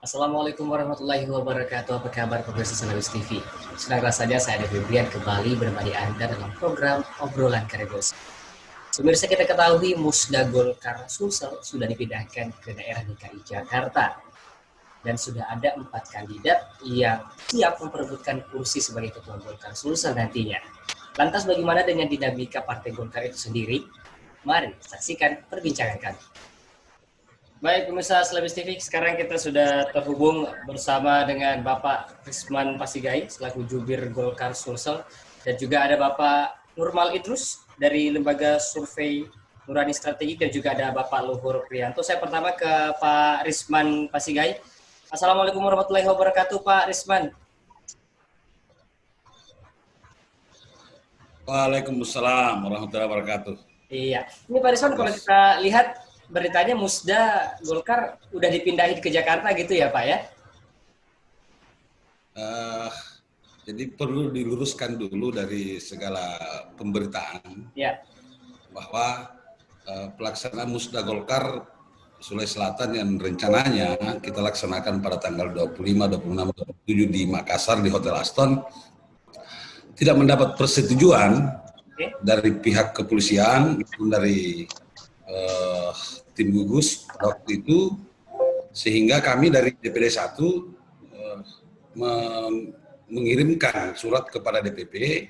Assalamualaikum warahmatullahi wabarakatuh. Apa kabar pemirsa Senawis TV? Senang rasanya saya Devi Brian kembali berbagi Anda dalam program Obrolan Karebos. Pemirsa, kita ketahui Musda Golkar Sulsel sudah dipindahkan ke daerah DKI Jakarta dan sudah ada 4 kandidat yang siap memperebutkan kursi sebagai ketua Golkar Sulsel nantinya. Lantas bagaimana dengan dinamika Partai Golkar itu sendiri? Mari saksikan perbincangan kami. Baik, pemirsa Selebis TV, sekarang kita sudah terhubung bersama dengan Bapak Risman Pasigai selaku Jubir Golkar Sulsel, dan juga ada Bapak Nurmal Idrus dari Lembaga Survei Nurani Strategik, dan juga ada Bapak Luhur Prianto. Saya pertama ke Pak Risman Pasigai. Assalamualaikum warahmatullahi wabarakatuh, Pak Risman. Waalaikumsalam warahmatullahi wabarakatuh. Iya, ini Pak Risman, kalau kita lihat beritanya Musda Golkar udah dipindahin ke Jakarta gitu ya Pak ya? Jadi perlu diluruskan dulu dari segala pemberitaan ya, bahwa pelaksanaan Musda Golkar Sulawesi Selatan yang rencananya kita laksanakan pada tanggal 25, 26, 27 di Makassar di Hotel Aston tidak mendapat persetujuan dari pihak kepolisian maupun dari tim gugus waktu itu, sehingga kami dari DPD 1 mengirimkan surat kepada DPP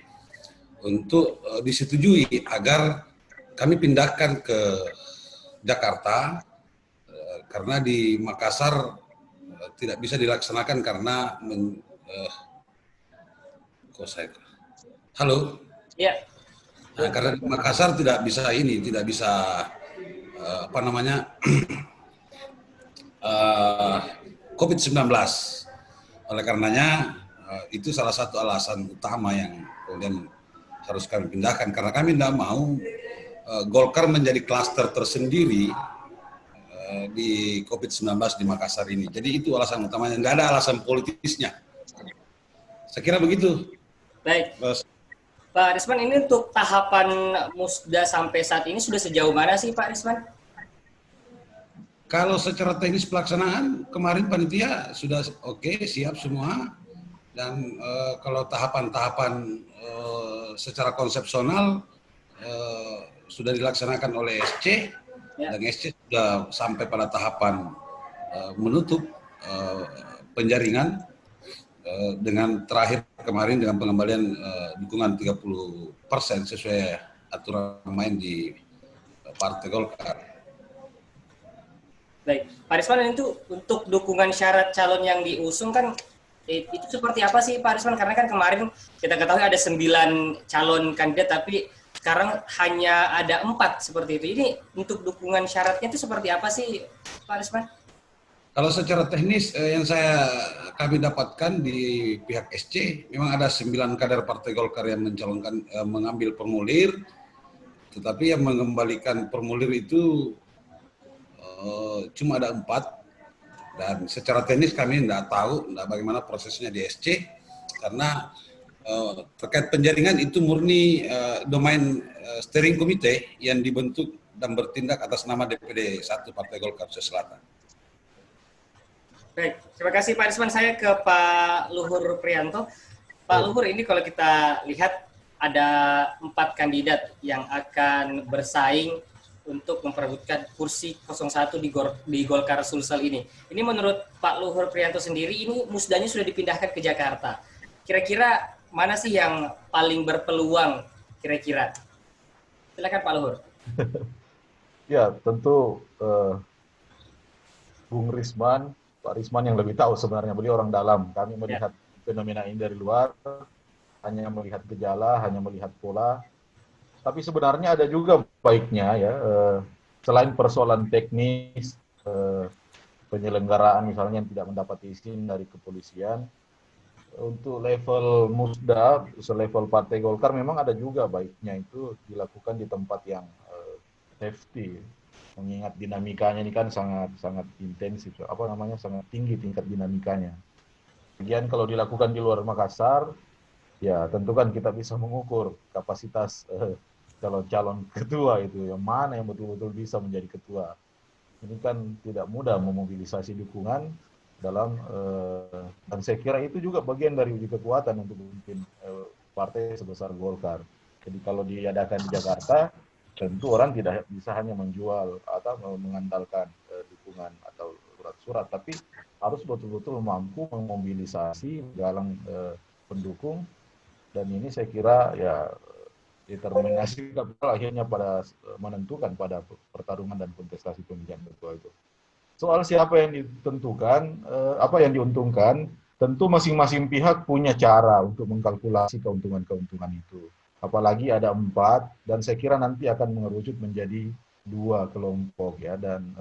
untuk disetujui agar kami pindahkan ke Jakarta karena di Makassar tidak bisa dilaksanakan karena halo? Ya. Nah, karena di Makassar tidak bisa COVID-19. Oleh karenanya itu salah satu alasan utama yang kemudian harus kami pindahkan, karena kami tidak mau Golkar menjadi klaster tersendiri di COVID-19 di Makassar ini. Jadi itu alasan utamanya, nggak ada alasan politisnya. Saya kira begitu. Baik. Pak Risman, ini untuk tahapan Musda sampai saat ini sudah sejauh mana sih Pak Risman? Kalau secara teknis pelaksanaan, kemarin panitia sudah oke, siap semua. Dan kalau tahapan-tahapan secara konsepsional sudah dilaksanakan oleh SC, dan SC sudah sampai pada tahapan menutup penjaringan dengan terakhir kemarin dengan pengembalian dukungan 30% sesuai aturan main di Partai Golkar. Baik, Pak Risman, itu untuk dukungan syarat calon yang diusung kan itu seperti apa sih Pak Risman? Karena kan kemarin kita ketahui ada 9 calon kandidat, tapi sekarang hanya ada 4 seperti itu. Ini untuk dukungan syaratnya itu seperti apa sih Pak Risman? Kalau secara teknis yang kami dapatkan di pihak SC, memang ada 9 kader Partai Golkar yang mencalonkan mengambil formulir, tetapi yang mengembalikan formulir itu cuma ada 4, dan secara teknis kami tidak tahu bagaimana prosesnya di SC, karena terkait penjaringan itu murni domain steering committee yang dibentuk dan bertindak atas nama DPD 1 Partai Golkar Sulawesi Selatan. Baik, terima kasih Pak Risman. Saya ke Pak Luhur Prianto. Pak Luhur, ini kalau kita lihat ada 4 kandidat yang akan bersaing untuk memperebutkan kursi 01 di Golkar Sulsel ini. Ini menurut Pak Luhur Prianto sendiri, ini musdanya sudah dipindahkan ke Jakarta. Kira-kira mana sih yang paling berpeluang kira-kira? Silakan Pak Luhur. Ya, tentu Bung Risman, Pak Risman yang lebih tahu sebenarnya, beliau orang dalam. Kami melihat fenomena ini dari luar, hanya melihat gejala, hanya melihat pola. Tapi sebenarnya ada juga baiknya ya, selain persoalan teknis, penyelenggaraan misalnya yang tidak mendapat izin dari kepolisian, untuk level musda, selevel Partai Golkar memang ada juga baiknya itu dilakukan di tempat yang safety. Mengingat dinamikanya ini kan sangat intensif, sangat tinggi tingkat dinamikanya. Kemudian kalau dilakukan di luar Makassar, ya tentu kan kita bisa mengukur kapasitas calon-calon ketua itu, yang mana yang betul-betul bisa menjadi ketua. Ini kan tidak mudah memobilisasi dukungan, dan saya kira itu juga bagian dari uji kekuatan untuk memimpin partai sebesar Golkar. Jadi kalau diadakan di Jakarta, tentu orang tidak bisa hanya menjual atau mengandalkan dukungan atau surat-surat, tapi harus betul-betul mampu memobilisasi, menggalang pendukung, dan ini saya kira ya determinasi kapital akhirnya pada menentukan pada pertarungan dan kontestasi pemilihan ketua itu. Soal siapa yang ditentukan, apa yang diuntungkan, tentu masing-masing pihak punya cara untuk mengkalkulasi keuntungan-keuntungan itu. Apalagi ada 4, dan saya kira nanti akan mengerucut menjadi 2 kelompok ya, dan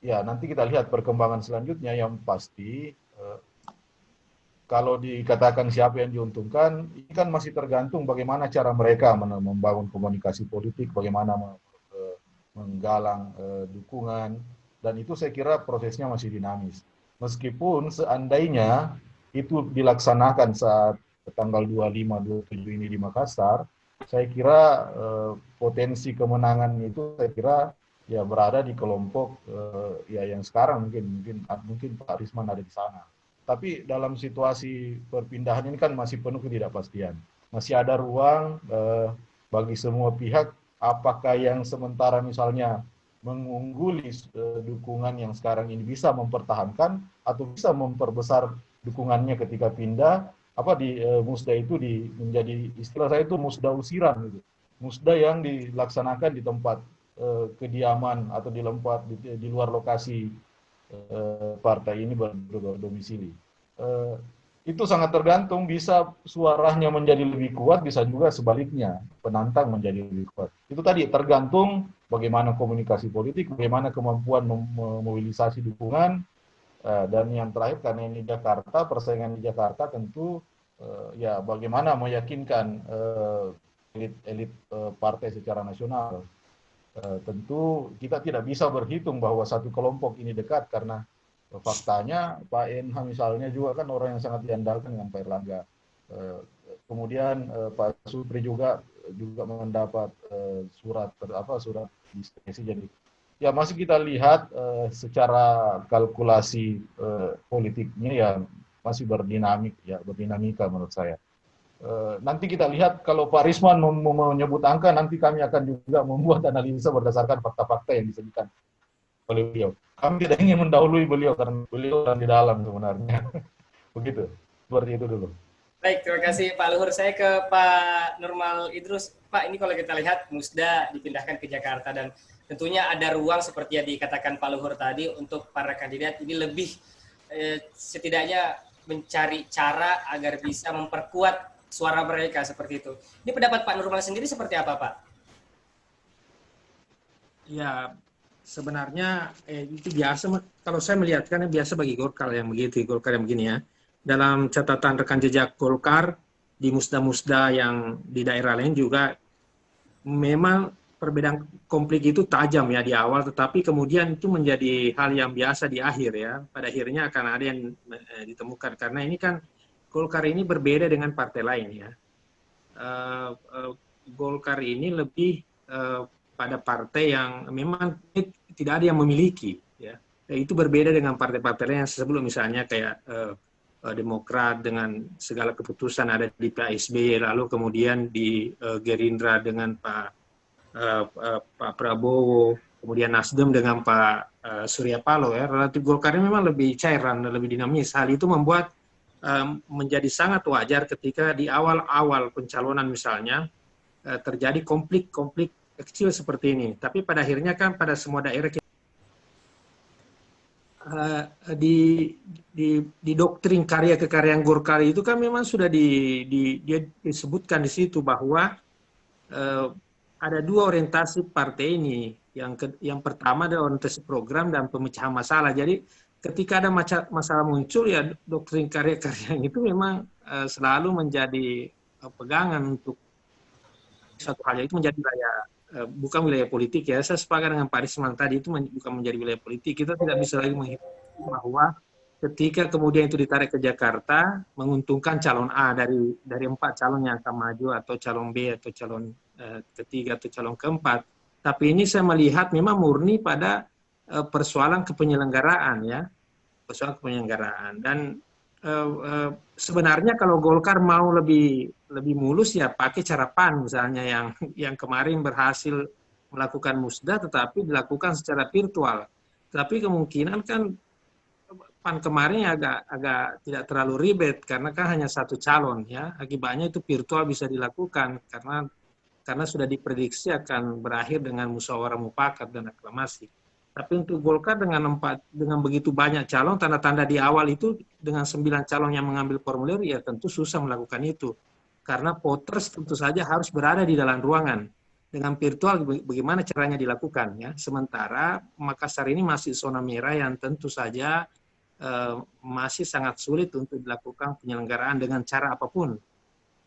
ya nanti kita lihat perkembangan selanjutnya. Yang pasti kalau dikatakan siapa yang diuntungkan, ini kan masih tergantung bagaimana cara mereka membangun komunikasi politik, bagaimana menggalang dukungan, dan itu saya kira prosesnya masih dinamis. Meskipun seandainya itu dilaksanakan saat tanggal 25-27 ini di Makassar, saya kira potensi kemenangan itu saya kira ya berada di kelompok ya yang sekarang mungkin Pak Risman ada di sana. Tapi dalam situasi perpindahan ini kan masih penuh ketidakpastian. Masih ada ruang bagi semua pihak, apakah yang sementara misalnya mengungguli dukungan yang sekarang ini bisa mempertahankan atau bisa memperbesar dukungannya ketika pindah, di musda itu menjadi, istilah saya itu musda usiran gitu. Musda yang dilaksanakan di tempat kediaman atau di luar lokasi partai ini berdomisili. Itu sangat tergantung, bisa suaranya menjadi lebih kuat, bisa juga sebaliknya, penantang menjadi lebih kuat. Itu tadi tergantung bagaimana komunikasi politik, bagaimana kemampuan memobilisasi dukungan, dan yang terakhir karena ini Jakarta, persaingan di Jakarta tentu ya bagaimana meyakinkan elit partai secara nasional. Tentu kita tidak bisa berhitung bahwa satu kelompok ini dekat, karena faktanya Pak NH misalnya juga kan orang yang sangat diandalkan dengan Pak Erlangga. Kemudian Pak Supri juga mendapat surat diskresi. Jadi ya masih kita lihat secara kalkulasi politiknya ya masih berdinamika menurut saya. Nanti kita lihat kalau Pak Risman menyebut angka, nanti kami akan juga membuat analisa berdasarkan fakta-fakta yang disajikan oleh beliau. Kami tidak ingin mendahului beliau karena beliau orang di dalam sebenarnya. Begitu, seperti itu dulu. Baik, terima kasih Pak Luhur. Saya ke Pak Nurmal Idrus. Pak, ini kalau kita lihat musda dipindahkan ke Jakarta, dan tentunya ada ruang seperti yang dikatakan Pak Luhur tadi untuk para kandidat ini lebih setidaknya mencari cara agar bisa memperkuat suara mereka seperti itu. Ini pendapat Pak Nurmal sendiri seperti apa, Pak? Ya, sebenarnya itu biasa, kalau saya melihatkan biasa bagi Golkar yang begitu, Golkar yang begini ya. Dalam catatan rekam jejak Golkar di musda-musda yang di daerah lain juga memang perbedaan konflik itu tajam ya di awal, tetapi kemudian itu menjadi hal yang biasa di akhir ya. Pada akhirnya akan ada yang ditemukan, karena ini kan Golkar ini berbeda dengan partai lain ya. Golkar ini lebih pada partai yang memang tidak ada yang memiliki ya. Itu berbeda dengan partai-partai lain yang sebelum, misalnya kayak Demokrat dengan segala keputusan ada di Pak SBY, lalu kemudian di Gerindra dengan Pak Prabowo, kemudian Nasdem dengan Pak Surya Paloh ya. Relatif Golkar ini memang lebih cair dan lebih dinamis. Hal itu membuat menjadi sangat wajar ketika di awal-awal pencalonan misalnya terjadi konflik kecil seperti ini. Tapi pada akhirnya kan pada semua daerah di doktrin karya kekaryaan Golkar itu kan memang sudah disebutkan di situ bahwa ada 2 orientasi partai ini. Yang pertama adalah orientasi program dan pemecahan masalah. Jadi ketika ada masalah muncul ya doktrin karya-karya itu memang selalu menjadi pegangan untuk satu hal, itu menjadi bukan wilayah politik ya. Saya sepakat dengan Pak Risman tadi, itu bukan menjadi wilayah politik. Kita tidak bisa lagi menghitung bahwa ketika kemudian itu ditarik ke Jakarta, menguntungkan calon A dari 4 calon yang akan maju, atau calon B, atau calon ketiga, atau calon keempat. Tapi ini saya melihat memang murni pada persoalan kepenyelenggaraan ya. persoalan penyelenggaraan. Dan sebenarnya kalau Golkar mau lebih mulus ya pakai cara PAN misalnya yang kemarin berhasil melakukan musda tetapi dilakukan secara virtual. Tapi kemungkinan kan PAN kemarin agak tidak terlalu ribet karena kan hanya satu calon ya. Akibatnya itu virtual bisa dilakukan karena sudah diprediksi akan berakhir dengan musyawarah mufakat dan aklamasi. Tapi untuk Golkar dengan begitu banyak calon, tanda-tanda di awal itu dengan 9 calon yang mengambil formulir ya tentu susah melakukan itu. Karena voters tentu saja harus berada di dalam ruangan. Dengan virtual bagaimana caranya dilakukan ya. Sementara Makassar ini masih zona merah yang tentu saja masih sangat sulit untuk dilakukan penyelenggaraan dengan cara apapun.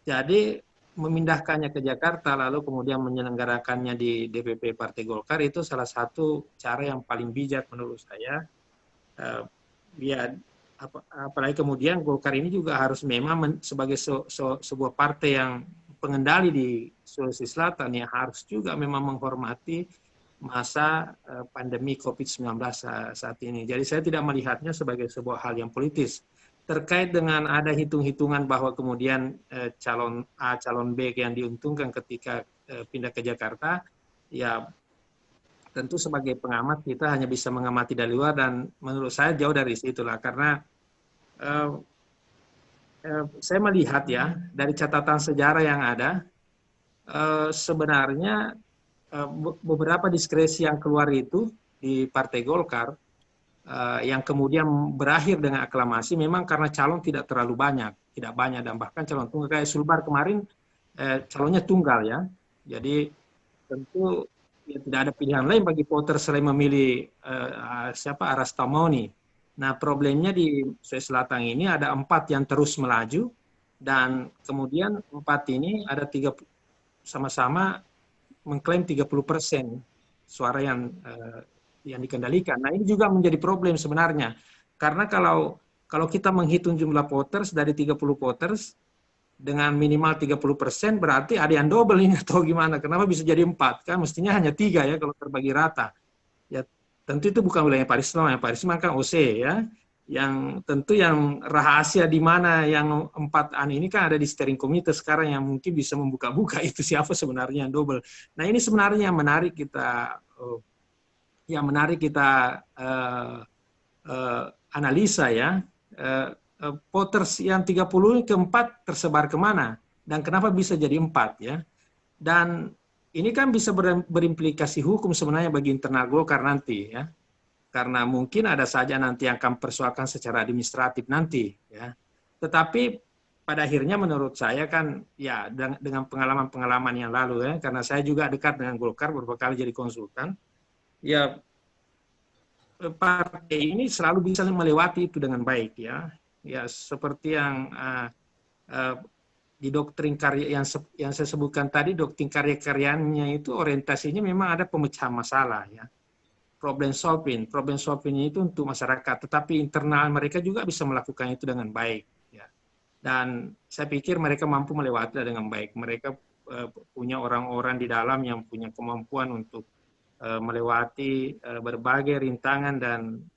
Jadi memindahkannya ke Jakarta lalu kemudian menyelenggarakannya di DPP Partai Golkar itu salah satu cara yang paling bijak menurut saya. Apalagi kemudian Golkar ini juga harus memang sebagai sebuah partai yang pengendali di Sulawesi Selatan ya harus juga memang menghormati masa pandemi COVID-19 saat ini. Jadi saya tidak melihatnya sebagai sebuah hal yang politis. Terkait dengan ada hitung-hitungan bahwa kemudian calon A, calon B yang diuntungkan ketika pindah ke Jakarta, ya tentu sebagai pengamat kita hanya bisa mengamati dari luar dan menurut saya jauh dari situlah. Karena saya melihat ya dari catatan sejarah yang ada, sebenarnya beberapa diskresi yang keluar itu di Partai Golkar yang kemudian berakhir dengan aklamasi memang karena calon tidak terlalu banyak, dan bahkan calon tunggal kayak Sulbar kemarin calonnya tunggal ya. Jadi tentu ya, tidak ada pilihan lain bagi voter selain memilih Aras Tamoni. Nah problemnya di Sulawesi Selatan ini ada 4 yang terus melaju dan kemudian 4 ini ada 3 sama-sama mengklaim 30% suara yang dikendalikan. Nah ini juga menjadi problem sebenarnya. Karena kalau kita menghitung jumlah voters dari 30 voters dengan minimal 30% berarti ada yang double ini atau gimana. Kenapa bisa jadi 4? Kan mestinya hanya 3 ya kalau terbagi rata. Ya tentu itu bukan wilayah Pak Risman. Pak Risman kan OC ya. Yang tentu yang rahasia di mana yang 4 ini kan ada di steering committee sekarang yang mungkin bisa membuka-buka itu siapa sebenarnya yang double. Nah ini sebenarnya yang menarik kita analisa ya. Voters yang 30 ke 4 tersebar kemana dan kenapa bisa jadi 4 ya. Dan ini kan bisa berimplikasi hukum sebenarnya bagi internal Golkar nanti ya. Karena mungkin ada saja nanti yang akan persoalkan secara administratif nanti ya. Tetapi pada akhirnya menurut saya kan ya dengan pengalaman-pengalaman yang lalu ya, karena saya juga dekat dengan Golkar beberapa kali jadi konsultan, ya partai ini selalu bisa melewati itu dengan baik ya. Ya seperti yang di doktrin karya yang saya sebutkan tadi, doktrin karya-karyanya itu orientasinya memang ada pemecahan masalah ya. Problem solving itu untuk masyarakat, tetapi internal mereka juga bisa melakukan itu dengan baik. Ya. Dan saya pikir mereka mampu melewati dengan baik. Mereka punya orang-orang di dalam yang punya kemampuan untuk melewati berbagai rintangan dan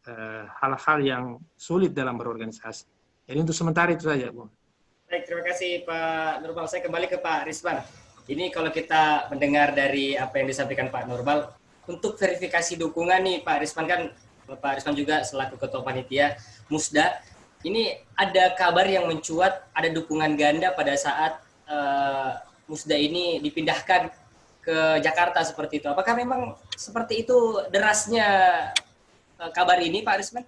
hal-hal yang sulit dalam berorganisasi. Jadi untuk sementara itu saja, Bu. Baik, terima kasih Pak Nurbal. Saya kembali ke Pak Risman. Ini kalau kita mendengar dari apa yang disampaikan Pak Nurbal, untuk verifikasi dukungan nih Pak Risman kan, Pak Risman juga selaku Ketua Panitia Musda, ini ada kabar yang mencuat ada dukungan ganda pada saat Musda ini dipindahkan ke Jakarta seperti itu. Apakah memang seperti itu derasnya kabar ini Pak Risman?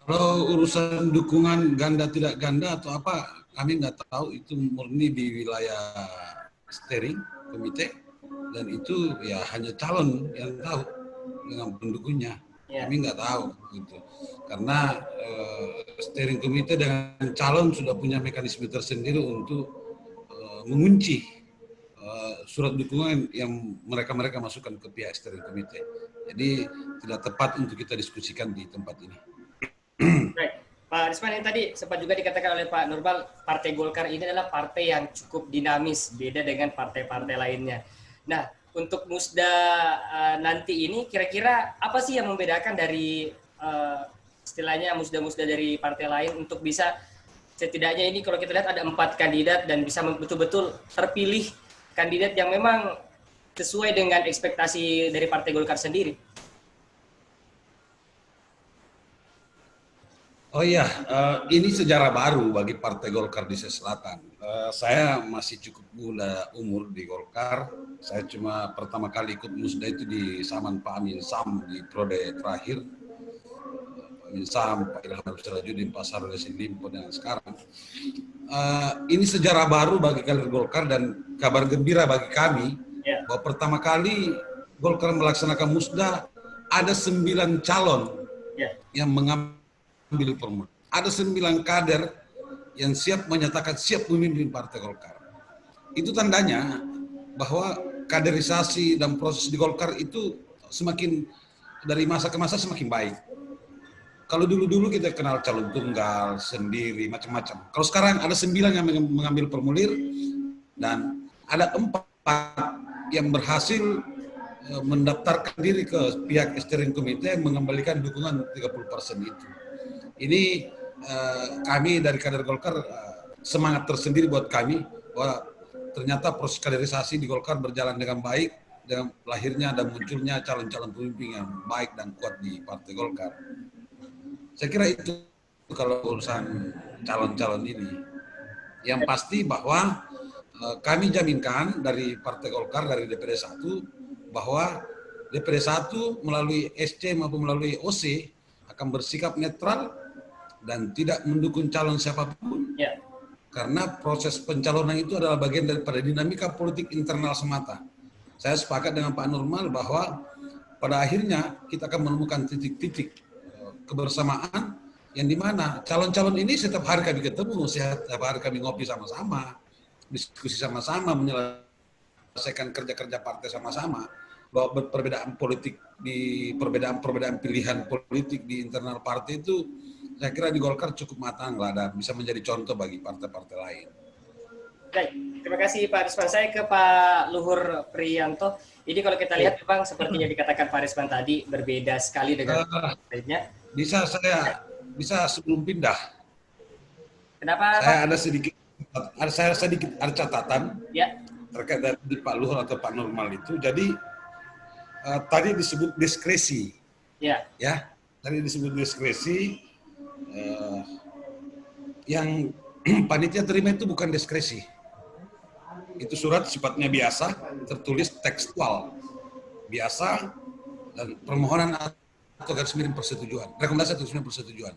Kalau urusan dukungan ganda tidak ganda atau apa, kami nggak tahu, itu murni di wilayah steering komite. Dan itu ya hanya calon yang tahu dengan pendukungnya, kami nggak tahu gitu. Karena steering committee dengan calon sudah punya mekanisme tersendiri untuk mengunci surat dukungan yang mereka masukkan ke pihak steering committee. Jadi tidak tepat untuk kita diskusikan di tempat ini. Baik, Pak Risman, yang tadi sempat juga dikatakan oleh Pak Nurbal, Partai Golkar ini adalah partai yang cukup dinamis, beda dengan partai-partai lainnya. Nah, untuk Musda nanti ini kira-kira apa sih yang membedakan dari istilahnya musda-musda dari partai lain untuk bisa setidaknya ini kalau kita lihat ada 4 kandidat dan bisa betul-betul terpilih kandidat yang memang sesuai dengan ekspektasi dari Partai Golkar sendiri. Oh iya, ini sejarah baru bagi Partai Golkar di Sulawesi Selatan. Saya masih cukup muda umur di Golkar. Saya cuma pertama kali ikut musda itu di zaman Pak Amin Sam di periode terakhir. Amin Sam, Pak Ilham Sirajudin, Pak Sarul Yassin Limpo, dan sekarang. Ini sejarah baru bagi kader Golkar dan kabar gembira bagi kami bahwa pertama kali Golkar melaksanakan musda ada 9 calon yang mengambil formulir. Ada 9 kader yang siap menyatakan siap memimpin Partai Golkar. Itu tandanya bahwa kaderisasi dan proses di Golkar itu semakin dari masa ke masa semakin baik. Kalau dulu-dulu kita kenal calon tunggal, sendiri, macam-macam. Kalau sekarang ada 9 yang mengambil formulir dan ada 4 yang berhasil mendaftarkan diri ke pihak steering committee yang mengembalikan dukungan 30% itu. Ini kami dari kader Golkar semangat tersendiri buat kami bahwa ternyata proses kaderisasi di Golkar berjalan dengan baik dengan lahirnya dan munculnya calon-calon pemimpin yang baik dan kuat di Partai Golkar. Saya kira itu kalau urusan calon-calon ini. Yang pasti bahwa kami jaminkan dari Partai Golkar, dari DPD 1, bahwa DPD 1 melalui SC maupun melalui OC akan bersikap netral dan tidak mendukung calon siapapun. Karena proses pencalonan itu adalah bagian daripada dinamika politik internal semata. Saya sepakat dengan Pak Nurmal bahwa pada akhirnya kita akan menemukan titik-titik kebersamaan yang dimana calon-calon ini setiap hari kami ketemu, setiap hari kami ngopi sama-sama, diskusi sama-sama, menyelesaikan kerja-kerja partai sama-sama, bahwa perbedaan politik di perbedaan pilihan politik di internal partai itu saya kira di Golkar cukup matang lah dan bisa menjadi contoh bagi partai-partai lain. Baik, terima kasih Pak Risman. Saya ke Pak Luhur Priyanto. Ini kalau kita lihat memang seperti yang dikatakan Pak Risman tadi berbeda sekali dengan lainnya. Bisa sebelum pindah. Kenapa? Saya sedikit ada catatan terkait dari Pak Luhur atau Pak Nurmal itu. Jadi tadi disebut diskresi. Tadi disebut diskresi. Yang panitia terima itu bukan diskresi. Itu surat sifatnya biasa, tertulis tekstual, biasa, dan permohonan atau garis miring persetujuan, rekomendasi atau garis miring persetujuan.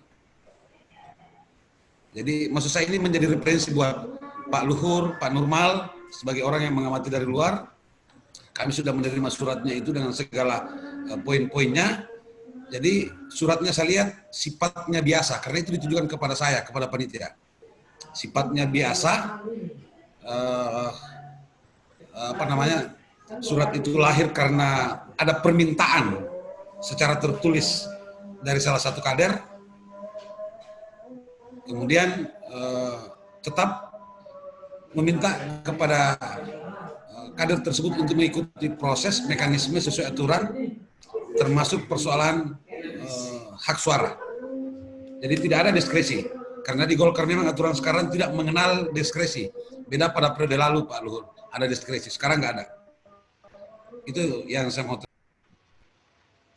Jadi maksud saya ini menjadi referensi buat Pak Luhur, Pak Nurmal, sebagai orang yang mengamati dari luar. Kami sudah menerima suratnya itu dengan segala poin-poinnya. Jadi suratnya saya lihat sifatnya biasa, karena itu ditujukan kepada saya, kepada panitia. Sifatnya biasa, surat itu lahir karena ada permintaan secara tertulis dari salah satu kader, kemudian tetap meminta kepada kader tersebut untuk mengikuti proses mekanisme sesuai aturan, termasuk persoalan hak suara. Jadi tidak ada diskresi, karena di Golkar memang aturan sekarang tidak mengenal diskresi. Beda pada periode lalu Pak Luhur, ada diskresi, sekarang nggak ada. Itu yang saya mau.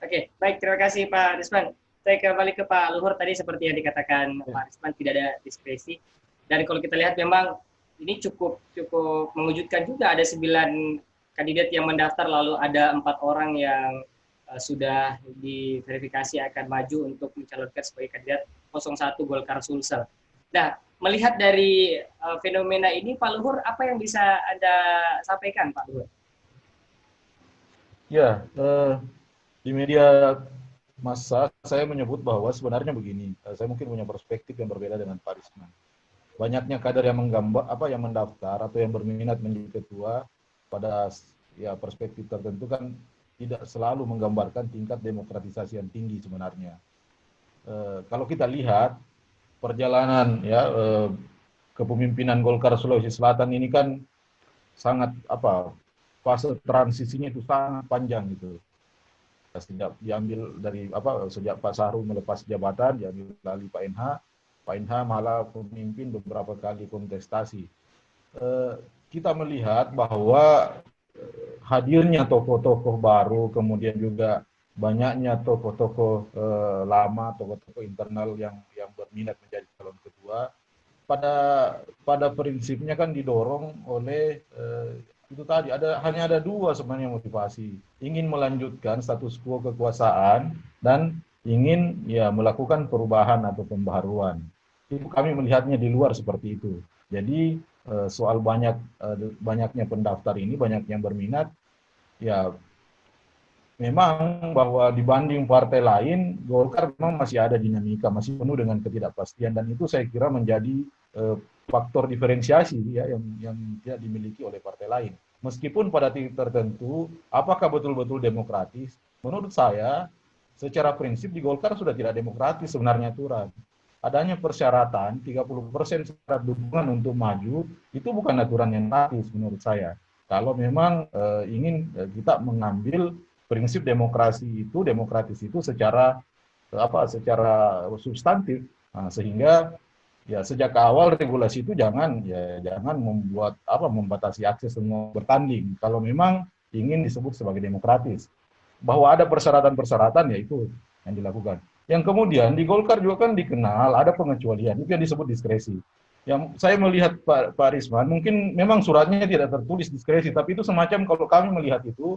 Oke, baik, terima kasih Pak Risman. Saya kembali ke Pak Luhur, tadi seperti yang dikatakan Pak Risman tidak ada diskresi. Dan kalau kita lihat memang ini cukup mengejutkan juga, ada 9 kandidat yang mendaftar, lalu ada 4 orang yang sudah diverifikasi akan maju untuk mencalonkan sebagai kandidat 01 Golkar Sulsel. Nah, melihat dari fenomena ini, Pak Luhur, apa yang bisa Anda sampaikan, Pak Luhur? Ya, di media massa saya menyebut bahwa sebenarnya begini, saya mungkin punya perspektif yang berbeda dengan Pak Risman. Banyaknya kader yang yang mendaftar atau yang berminat menjadi ketua pada perspektif tertentu kan tidak selalu menggambarkan tingkat demokratisasi yang tinggi sebenarnya. Kalau kita lihat perjalanan kepemimpinan Golkar Sulawesi Selatan ini kan sangat fase transisinya itu sangat panjang gitu. sejak diambil dari sejak Pak Sahru melepas jabatan diambil alih Pak NH malah pemimpin beberapa kali kontestasi. Kita melihat bahwa hadirnya tokoh-tokoh baru, kemudian juga banyaknya tokoh-tokoh lama, tokoh-tokoh internal yang berminat menjadi calon kedua, pada prinsipnya kan didorong oleh itu tadi hanya ada dua sebenarnya motivasi, ingin melanjutkan status quo kekuasaan dan ingin ya melakukan perubahan atau pembaharuan. Itu kami melihatnya di luar seperti itu. Jadi soal banyaknya pendaftar ini, banyak yang berminat, ya memang bahwa dibanding partai lain, Golkar memang masih ada dinamika, masih penuh dengan ketidakpastian, dan itu saya kira menjadi faktor diferensiasi ya yang tidak dimiliki oleh partai lain. Meskipun pada titik tertentu, apakah betul-betul demokratis? Menurut saya, secara prinsip di Golkar sudah tidak demokratis sebenarnya aturan. Adanya persyaratan 30% syarat dukungan untuk maju, itu bukan aturan yang demokratis menurut saya. Kalau memang ingin kita mengambil prinsip demokratis itu secara substantif, sehingga ya sejak awal regulasi itu jangan membatasi akses semua bertanding kalau memang ingin disebut sebagai demokratis. Bahwa ada persyaratan-persyaratan, ya itu yang dilakukan. Yang kemudian di Golkar juga kan dikenal ada pengecualian, itu yang disebut diskresi. Yang saya melihat Pak Risman, mungkin memang suratnya tidak tertulis diskresi, tapi itu semacam, kalau kami melihat itu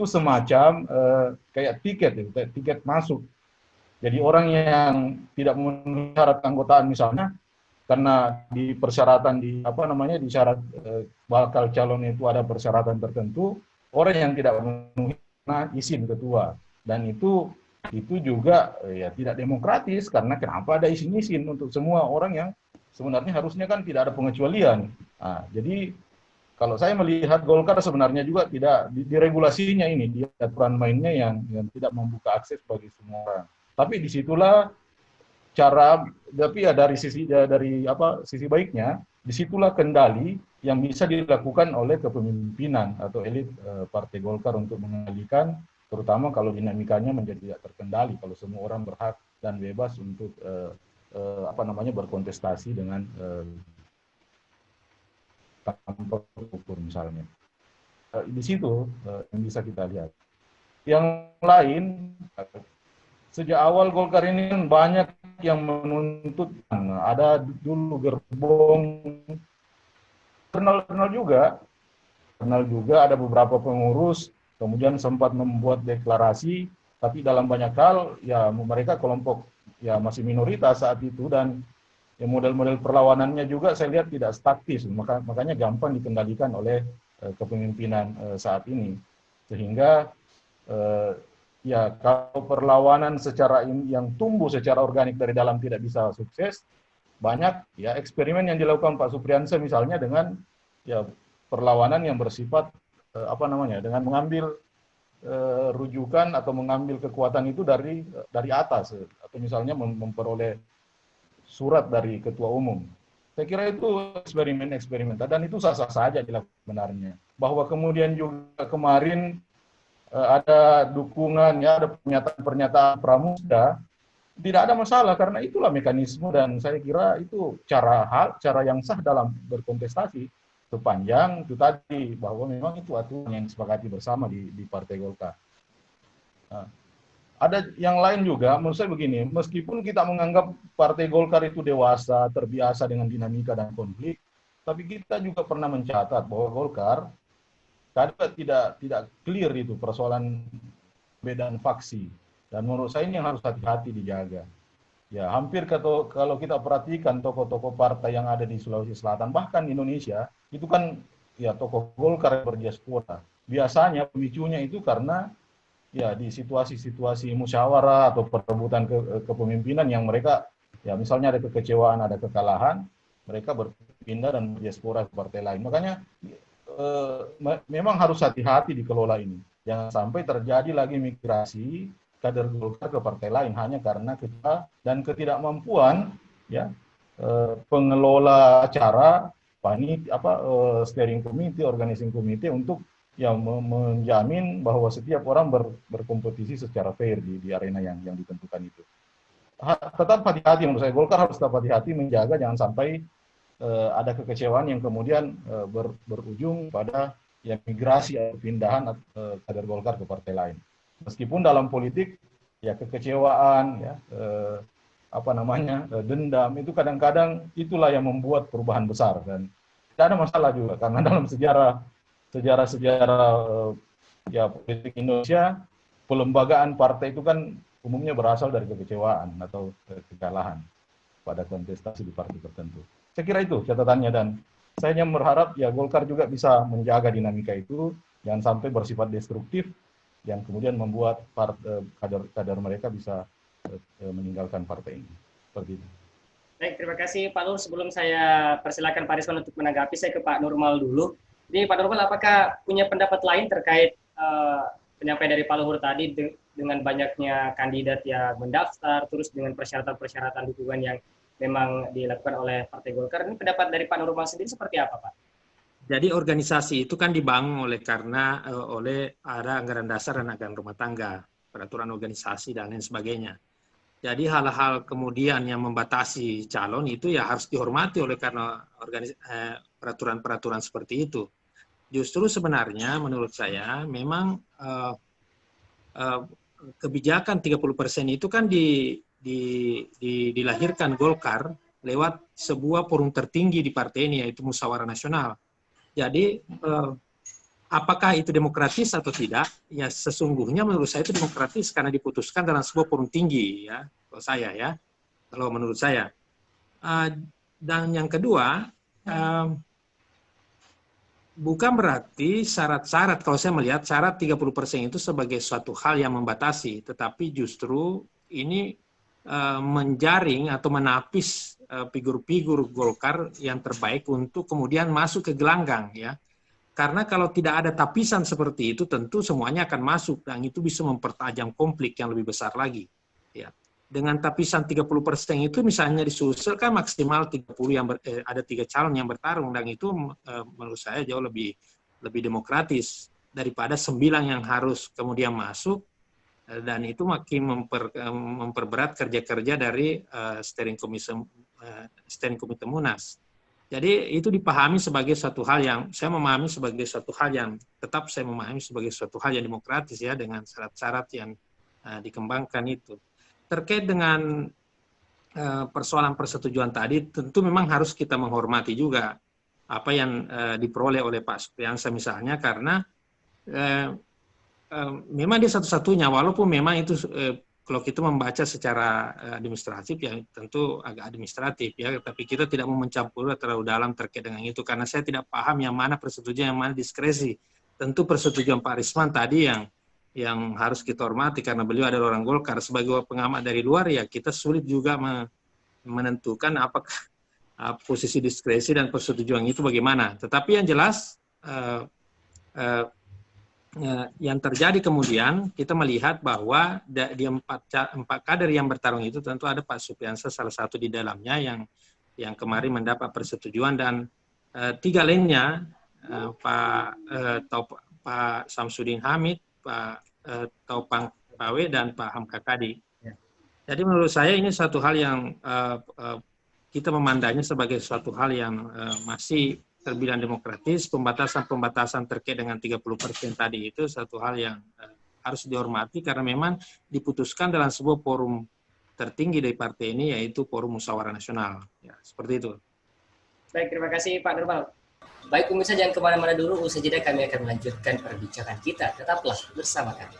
semacam kayak tiket masuk. Jadi orang yang tidak memenuhi syarat keanggotaan misalnya, karena di persyaratan di syarat bakal calon itu ada persyaratan tertentu, orang yang tidak memenuhi izin ketua, dan itu juga ya tidak demokratis, karena kenapa ada izin untuk semua orang yang sebenarnya harusnya kan tidak ada pengecualian. Jadi kalau saya melihat Golkar sebenarnya juga tidak di regulasinya ini, di aturan mainnya yang tidak membuka akses bagi semua orang. Tapi disitulah tapi ya dari sisi baiknya, disitulah kendali yang bisa dilakukan oleh kepemimpinan atau elit Partai Golkar untuk mengendalikan, terutama kalau dinamikanya menjadi tidak terkendali, kalau semua orang berhak dan bebas untuk berkontestasi dengan tanpa ukur misalnya. Di situ yang bisa kita lihat. Yang lain, sejak awal Golkar ini banyak yang menuntut, ada dulu gerbong kenal juga ada beberapa pengurus, kemudian sempat membuat deklarasi, tapi dalam banyak hal ya mereka kelompok ya masih minoritas saat itu, dan ya model-model perlawanannya juga saya lihat tidak taktis, makanya gampang dikendalikan oleh kepemimpinan saat ini, sehingga ya kalau perlawanan yang tumbuh secara organik dari dalam tidak bisa sukses, banyak ya eksperimen yang dilakukan Pak Supriyansa misalnya dengan ya perlawanan yang bersifat dengan mengambil rujukan atau mengambil kekuatan itu dari atas, atau misalnya memperoleh surat dari ketua umum. Saya kira itu eksperimen dan itu sah-sah saja dilakukan sebenarnya. Bahwa kemudian juga kemarin ada dukungan, ya ada pernyataan pramuda, tidak ada masalah karena itulah mekanisme, dan saya kira itu cara yang sah dalam berkontestasi, sepanjang itu tadi bahwa memang itu aturan yang disepakati bersama di Partai Golkar. Nah, ada yang lain juga, menurut saya begini, meskipun kita menganggap Partai Golkar itu dewasa, terbiasa dengan dinamika dan konflik, tapi kita juga pernah mencatat bahwa Golkar kadang tidak clear itu persoalan perbedaan faksi, dan menurut saya ini yang harus hati-hati dijaga. Ya hampir kalau kita perhatikan tokoh-tokoh partai yang ada di Sulawesi Selatan, bahkan di Indonesia, itu kan ya tokoh Golkar yang berdiaspora. Biasanya pemicunya itu karena ya di situasi-situasi musyawarah atau perebutan kepemimpinan yang mereka ya misalnya ada kekecewaan, ada kekalahan, mereka berpindah dan berdiaspora ke partai lain. Makanya memang harus hati-hati dikelola ini. Jangan sampai terjadi lagi migrasi kader Golkar ke partai lain hanya karena ketidakmampuan ya pengelola acara, steering committee, organizing committee untuk ya menjamin bahwa setiap orang berkompetisi secara fair di arena yang ditentukan itu. Tetap hati-hati menurut saya, Golkar harus tetap hati-hati menjaga jangan sampai ada kekecewaan yang kemudian berujung pada ya migrasi atau pindahan kader Golkar ke partai lain. Meskipun dalam politik ya kekecewaan ya dendam itu kadang-kadang itulah yang membuat perubahan besar, dan tidak ada masalah juga karena dalam sejarah ya politik Indonesia, pelembagaan partai itu kan umumnya berasal dari kekecewaan atau kekalahan pada kontestasi di partai tertentu. Saya kira itu catatannya, dan saya hanya berharap ya Golkar juga bisa menjaga dinamika itu, jangan sampai bersifat destruktif yang kemudian membuat kader mereka bisa meninggalkan partai ini. Seperti itu. Baik, terima kasih Pak Nur. Sebelum saya persilakan Pak Risman untuk menanggapi, saya ke Pak Nurmal dulu. Jadi Pak Nurmal, apakah punya pendapat lain terkait penyampaian dari Pak Luhur tadi dengan banyaknya kandidat yang mendaftar, terus dengan persyaratan-persyaratan dukungan yang memang dilakukan oleh Partai Golkar? Ini pendapat dari Pak Nurmal sendiri seperti apa, Pak? Jadi organisasi itu kan dibangun oleh ada anggaran dasar dan anggaran rumah tangga, peraturan organisasi dan lain sebagainya. Jadi hal-hal kemudian yang membatasi calon itu ya harus dihormati oleh karena peraturan-peraturan seperti itu. Justru sebenarnya menurut saya memang kebijakan 30% itu kan dilahirkan Golkar lewat sebuah forum tertinggi di partai ini, yaitu Musyawarah Nasional. Jadi apakah itu demokratis atau tidak? Ya sesungguhnya menurut saya itu demokratis karena diputuskan dalam sebuah forum tinggi, ya, kalau menurut saya. Dan yang kedua, bukan berarti syarat-syarat, kalau saya melihat syarat 30% itu sebagai suatu hal yang membatasi, tetapi justru ini menjaring atau menapis figur-figur Golkar yang terbaik untuk kemudian masuk ke gelanggang, ya. Karena kalau tidak ada tapisan seperti itu, tentu semuanya akan masuk dan itu bisa mempertajam konflik yang lebih besar lagi. Ya. Dengan tapisan 30% itu misalnya disusulkan maksimal 30 ada 3 calon yang bertarung, dan itu menurut saya jauh lebih demokratis daripada 9 yang harus kemudian masuk, dan itu makin memperberat kerja-kerja dari steering committee Munas. Jadi itu dipahami sebagai suatu hal yang saya memahami sebagai suatu hal yang tetap saya memahami sebagai suatu hal yang demokratis, ya, dengan syarat-syarat yang dikembangkan itu. Terkait dengan persoalan persetujuan tadi, tentu memang harus kita menghormati juga apa yang diperoleh oleh Pak Supriyansa misalnya, karena memang dia satu-satunya, walaupun memang itu kalau kita membaca secara administratif ya tentu agak administratif, ya, tapi kita tidak mau mencampur terlalu dalam terkait dengan itu karena saya tidak paham yang mana persetujuan yang mana diskresi. Tentu persetujuan Pak Risman tadi yang harus kita hormati karena beliau adalah orang Golkar. Sebagai pengamat dari luar ya kita sulit juga menentukan apakah posisi diskresi dan persetujuan itu bagaimana. Tetapi yang jelas yang terjadi kemudian kita melihat bahwa di empat kader yang bertarung itu tentu ada Pak Supriyansa salah satu di dalamnya yang kemarin mendapat persetujuan, dan 3 lainnya Pak Samsudin Hamid, Pak Taupang Pawe, dan Pak Hamka Kadi. Jadi menurut saya ini satu hal yang kita memandangnya sebagai suatu hal yang masih terbilang demokratis. Pembatasan terkait dengan 30% tadi itu satu hal yang harus dihormati karena memang diputuskan dalam sebuah forum tertinggi dari partai ini, yaitu Forum Musyawarah Nasional. Ya, seperti itu. Baik, terima kasih Pak Nurmal. Baik, pemirsa jangan kemana-mana dulu, usai jeda kami akan melanjutkan perbincangan kita. Tetaplah bersama kami.